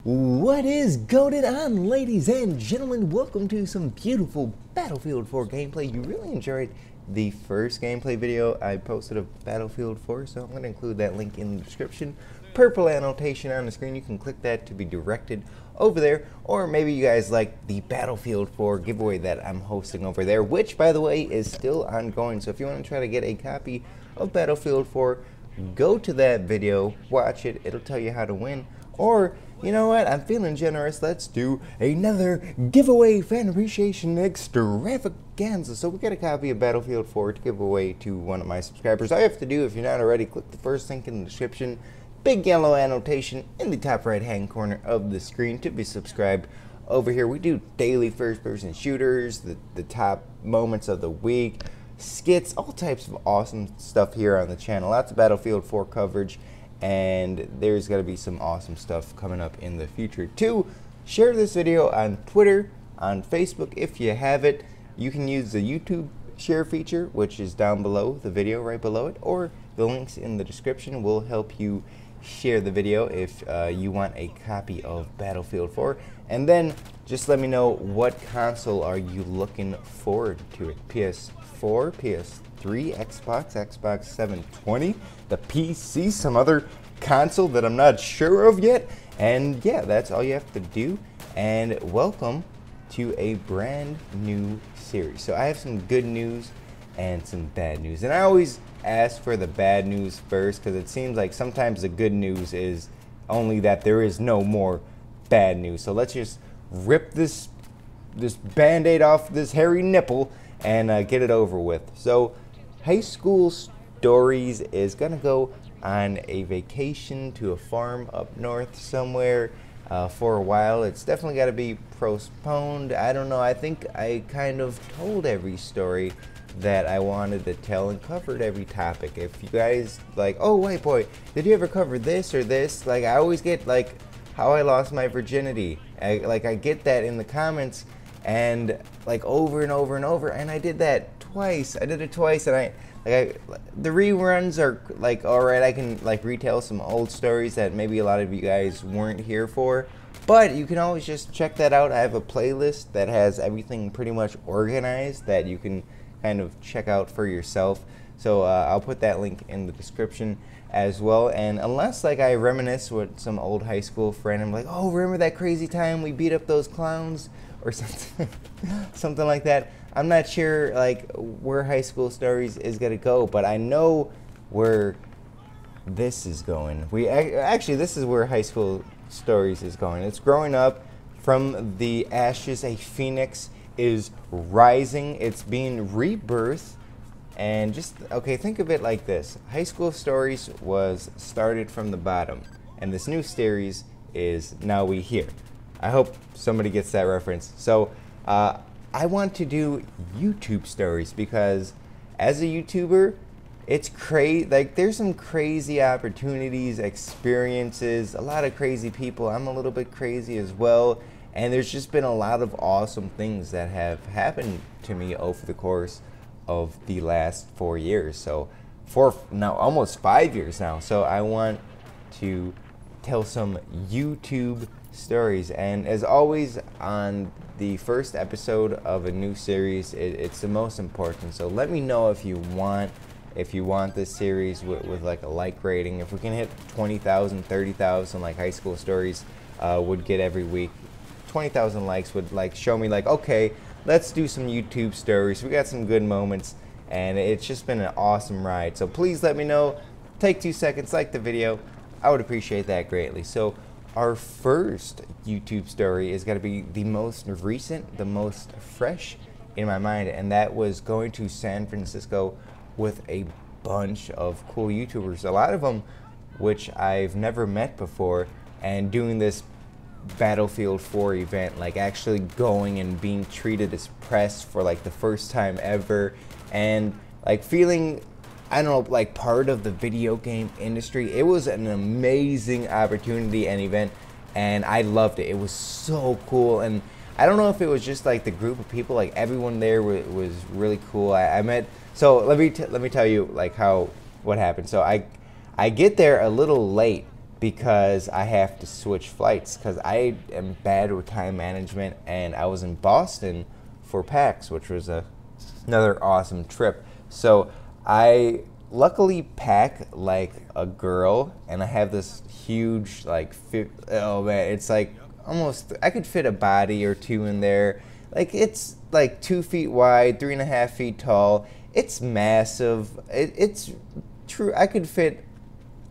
What is going on, ladies and gentlemen? Welcome to some beautiful Battlefield 4 gameplay. You really enjoyed the first gameplay video I posted of Battlefield 4, so I'm going to include that link in the description. Purple annotation on the screen, you can click that to be directed over there, or maybe you guys like the Battlefield 4 giveaway that I'm hosting over there, which, by the way, is still ongoing. So if you want to try to get a copy of Battlefield 4, go to that video, watch it, it'll tell you how to win. Or, you know what, I'm feeling generous, let's do another giveaway fan appreciation extravaganza. So we got a copy of Battlefield 4 to give away to one of my subscribers. All you have to do, if you're not already, click the first link in the description, big yellow annotation in the top right hand corner of the screen to be subscribed. Over here we do daily first person shooters, the top moments of the week, skits, all types of awesome stuff here on the channel. Lots of Battlefield 4 coverage. And there's going to be some awesome stuff coming up in the future too. Share this video on Twitter, on Facebook if you have it. You can use the YouTube share feature, which is down below the video, right below it, or the links in the description will help you share the video if you want a copy of Battlefield 4. And then just let me know what console are you looking forward to it. PS4, PS3, Xbox 720, the PC, some other console that I'm not sure of yet. And yeah, that's all you have to do. And welcome to a brand new series. So I have some good news and some bad news. And I always ask for the bad news first because it seems like sometimes the good news is only that there is no more bad news. So let's just rip this band-aid off this hairy nipple and get it over with. So High School Stories is gonna go on a vacation to a farm up north somewhere for a while. It's definitely got to be postponed. I don't know, I think I kind of told every story that I wanted to tell and covered every topic. If you guys like, oh White Boy, did you ever cover this or this? Like I always get like how I lost my virginity. I get that in the comments and like over and over and over, and I did that twice. I did it twice, and the reruns are like alright. I can like retell some old stories that maybe a lot of you guys weren't here for, but you can always just check that out. I have a playlist that has everything pretty much organized that you can kind of check out for yourself. So I'll put that link in the description as well. And unless like I reminisce with some old high school friend, I'm like, oh, remember that crazy time we beat up those clowns or something, something like that. I'm not sure like where High School Stories is gonna go, but I know where this is going. Actually, this is where High School Stories is going. It's growing up from the ashes. A phoenix is rising. It's being rebirthed. And just, okay, think of it like this. High School Stories was started from the bottom, and this new series is Now We Here. I hope somebody gets that reference. So I want to do YouTube stories because as a YouTuber, it's crazy. Like there's some crazy opportunities, experiences, a lot of crazy people. I'm a little bit crazy as well. And there's just been a lot of awesome things that have happened to me over the course of the last 4 years. So now almost 5 years now. So I want to tell some YouTube stories, and as always on the first episode of a new series, it's the most important. So let me know if you want this series with like a like rating. If we can hit 20,000, 30,000 like High School Stories would get every week, 20,000 likes would like show me like, okay, let's do some YouTube stories. We got some good moments, and it's just been an awesome ride. So please let me know. Take 2 seconds, like the video. I would appreciate that greatly. So our first YouTube story is going to be the most recent, the most fresh in my mind, and that was going to San Francisco with a bunch of cool YouTubers, a lot of them which I've never met before, and doing this Battlefield 4 event, like actually going and being treated as press for like the first time ever, and like feeling, I don't know, like part of the video game industry. It was an amazing opportunity and event, and I loved it. It was so cool, and I don't know if it was just like the group of people, like everyone there was really cool. I met, so let me tell you like what happened. So I get there a little late because I have to switch flights because I am bad with time management, and I was in Boston for PAX, which was another awesome trip. So I luckily pack like a girl, and I have this huge like oh man, it's like almost I could fit a body or two in there. Like it's like 2 feet wide, 3.5 feet tall. It's massive. It's true. I could fit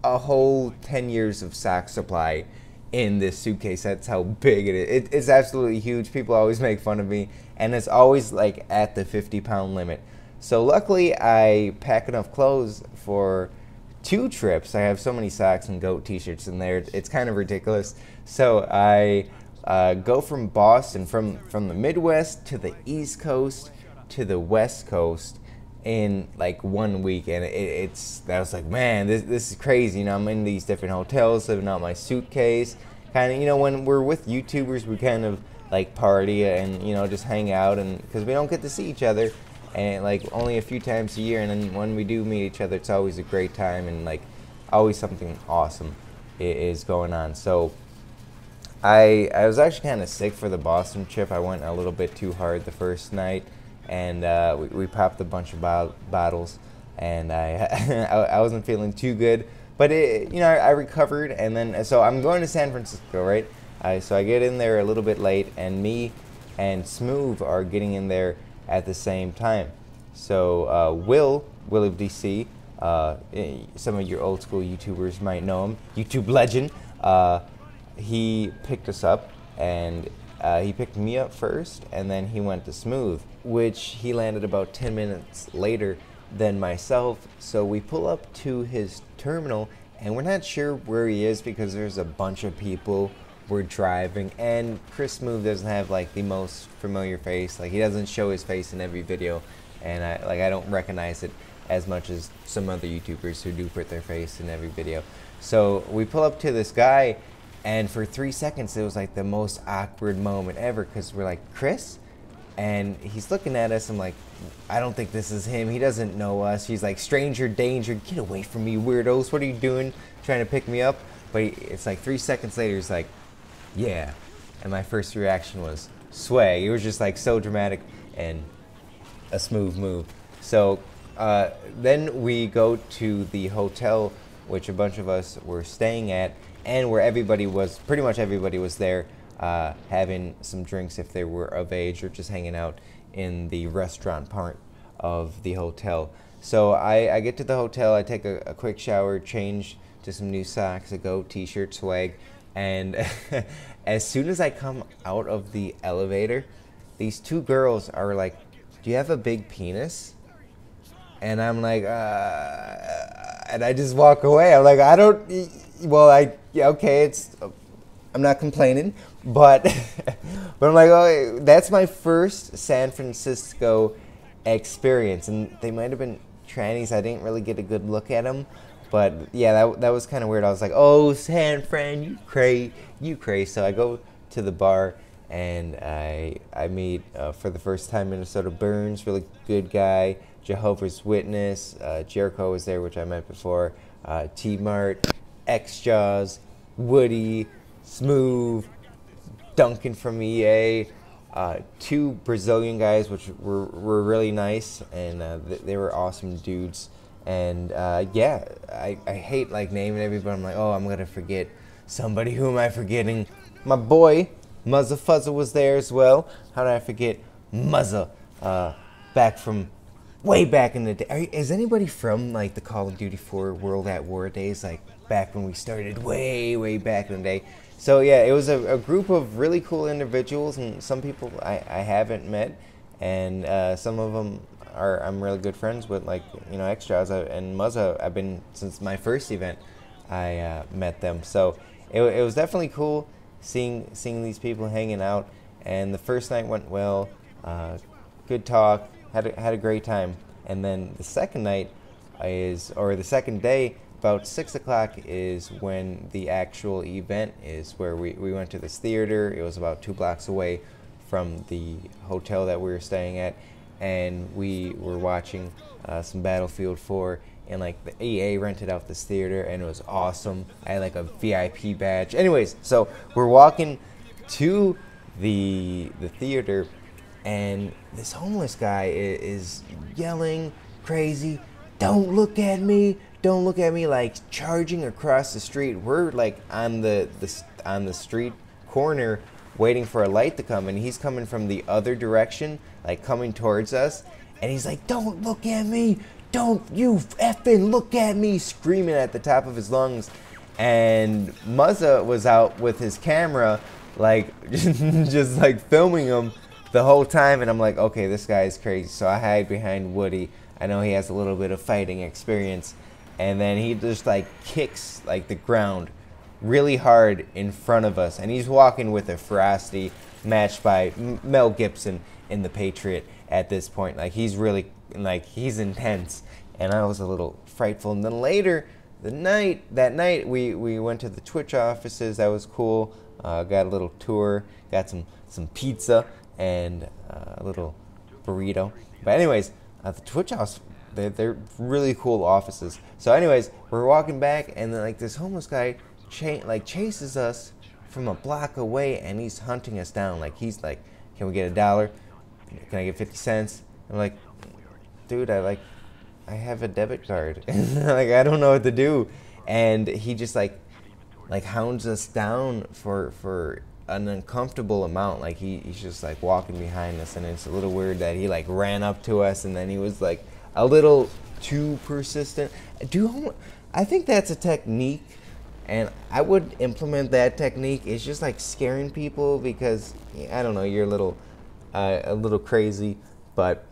a whole 10 years of sock supply in this suitcase. That's how big it is. It's absolutely huge. People always make fun of me, and it's always like at the 50-pound limit. So luckily I pack enough clothes for 2 trips. I have so many socks and goat t-shirts in there. It's kind of ridiculous. So I go from Boston, from the Midwest to the East Coast to the West Coast in like 1 week, and I was like, man, this is crazy. You know, I'm in these different hotels, living out my suitcase. Kind of, you know, when we're with YouTubers, we kind of like party and, you know, just hang out, and because we don't get to see each other, and like only a few times a year, and then when we do meet each other, it's always a great time, and like always something awesome is going on. So I was actually kind of sick for the Boston trip. I went a little bit too hard the first night, and we popped a bunch of bottles, and I wasn't feeling too good. But you know, I recovered, and then so I'm going to San Francisco, right? So I get in there a little bit late, and me and Smooth are getting in there at the same time. So Will of DC, some of your old school YouTubers might know him, YouTube legend. He picked us up, and he picked me up first, and then he went to Smooth, which he landed about 10 minutes later than myself. So we pull up to his terminal, and we're not sure where he is because there's a bunch of people. We're driving, and Chris Smooth doesn't have like the most familiar face. Like, he doesn't show his face in every video, and I don't recognize it as much as some other YouTubers who do put their face in every video. So we pull up to this guy, and for 3 seconds it was like the most awkward moment ever, because we're like, Chris? And he's looking at us. I'm like, I don't think this is him. He doesn't know us. He's like, stranger danger, get away from me, weirdos. What are you doing? Trying to pick me up? But it's like 3 seconds later, he's like, yeah. And my first reaction was swag. It was just like so dramatic and a smooth move. So then we go to the hotel, which a bunch of us were staying at, and where pretty much everybody was there, having some drinks if they were of age, or just hanging out in the restaurant part of the hotel. So I get to the hotel, I take a quick shower, change to some new socks, a goat t-shirt, swag, and as soon as I come out of the elevator, these 2 girls are like, do you have a big penis? And I'm like, and I just walk away. I'm like, I don't, well, yeah, okay, I'm not complaining, but I'm like, oh, that's my first San Francisco experience, and they might have been trannies. I didn't really get a good look at them, but yeah, that was kind of weird. I was like, oh, San Fran, you cray. So I go to the bar, and I meet for the first time Minnesota Burns, really good guy. Jehovah's Witness, Jericho was there, which I met before. T-Mart, X-Jaws, Woody, Smooth, Duncan from EA, 2 Brazilian guys, which were really nice, and they were awesome dudes. And yeah, I hate like naming everybody. I'm like, oh, I'm gonna forget somebody. Who am I forgetting? My boy Muzza Fuzza was there as well. How did I forget Muzza? Back from way back in the day. Is anybody from like the Call of Duty 4 World at War days, like back when we started way back in the day? So yeah, it was a group of really cool individuals, and some people I haven't met, and some of them I'm really good friends with, like, you know, Extras and Muzza. I've been since my first event. I met them, so it was definitely cool seeing these people hanging out. And the first night went well, good talk, had a great time. And then the second night the second day, about 6 o'clock is when the actual event is, where we went to this theater. It was about 2 blocks away from the hotel that we were staying at, and we were watching some Battlefield 4 and like the EA rented out this theater, and it was awesome. I had like a VIP badge. Anyways, so we're walking to the theater, and this homeless guy is yelling crazy, "Don't look at me! Don't look at me!" Like charging across the street. We're like on the street corner waiting for a light to come, and he's coming from the other direction, like coming towards us, and he's like, "Don't look at me! Don't you effing look at me!" screaming at the top of his lungs. And Muzza was out with his camera, like just like filming him the whole time, and I'm like, okay, this guy is crazy. So I hide behind Woody. I know he has a little bit of fighting experience, and then he just like kicks like the ground really hard in front of us, and he's walking with a ferocity matched by Mel Gibson in The Patriot at this point. Like he's really, like he's intense, and I was a little frightful. And then later that night we went to the Twitch offices. That was cool. Got a little tour, got some pizza and a little burrito. But anyways, the Twitch house, they're really cool offices. So anyways, we're walking back, and then like this homeless guy chases us from a block away, and he's hunting us down. Like he's like, "Can we get $1? Can I get 50 cents?" I'm like, "Dude, I have a debit card." Like I don't know what to do. And he just like hounds us down for an uncomfortable amount. Like he's just like walking behind us, and it's a little weird that he like ran up to us, and then he was like a little too persistent. I think that's a technique, and I would implement that technique. It's just like scaring people, because I don't know, you're a little crazy, but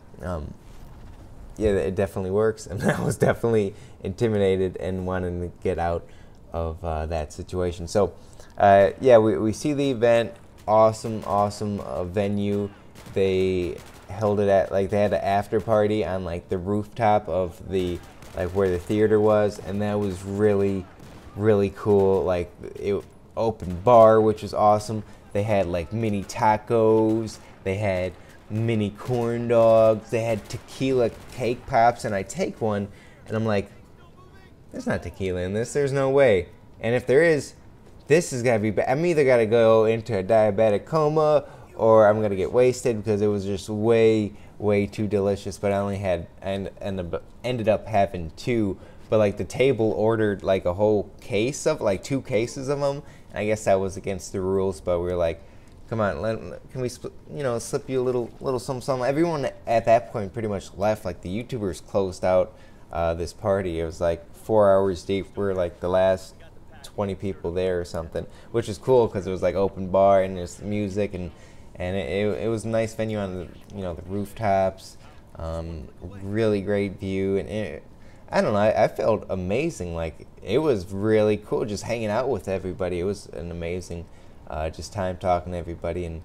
yeah, it definitely works. And I was definitely intimidated and wanted to get out of that situation. So yeah, we see the event. Awesome venue. They held it at, like, they had an after party on like the rooftop of the, like, where the theater was, and that was really cool. Like, it open bar, which was awesome. They had like mini tacos, they had mini corn dogs, they had tequila cake pops, and I take one and I'm like, there's not tequila in this, there's no way. And if there is, this is gotta be bad. I'm either gotta go into a diabetic coma, or I'm gonna get wasted, because it was just way too delicious. But I only had, and ended up having 2. But like the table ordered like a whole case of, like 2 cases of them. And I guess that was against the rules, but we were like, come on, can we slip you a little something. Everyone at that point pretty much left. Like the YouTubers closed out this party. It was like 4 hours deep. We were like the last 20 people there or something, which is cool because it was like open bar and there's music, and it was a nice venue on the the rooftops. Really great view, and I don't know, I felt amazing. Like, it was really cool just hanging out with everybody. It was an amazing just time talking to everybody, and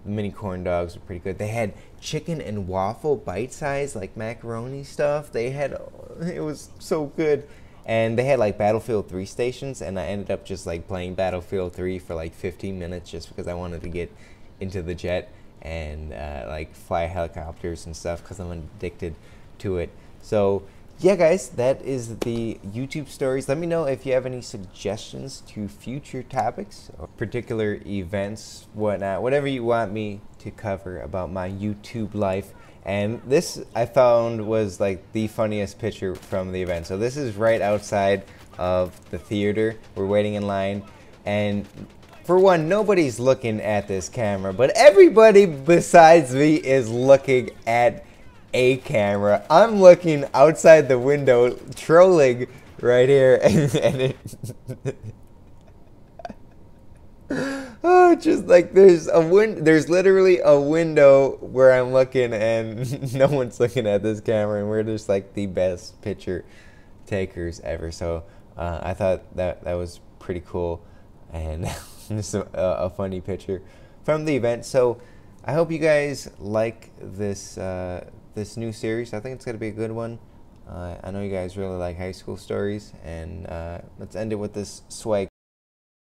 the mini corn dogs were pretty good. They had chicken and waffle bite-sized like macaroni stuff. It was so good. And they had like Battlefield 3 stations, and I ended up just like playing Battlefield 3 for like 15 minutes just because I wanted to get into the jet and like fly helicopters and stuff, because I'm addicted to it. So yeah, guys, that is the YouTube stories. Let me know if you have any suggestions to future topics or particular events, whatnot, whatever you want me to cover about my YouTube life. And this, I found, was like the funniest picture from the event. So this is right outside of the theater. We're waiting in line, and for one, nobody's looking at this camera, but everybody besides me is looking at a camera. I'm looking outside the window, trolling right here, and it oh, just like there's literally a window where I'm looking, and no one's looking at this camera, and we're just like the best picture takers ever. So I thought that was pretty cool, and just a funny picture from the event. So I hope you guys like this this new series. I think it's gonna be a good one. I know you guys really like high school stories, and let's end it with this swag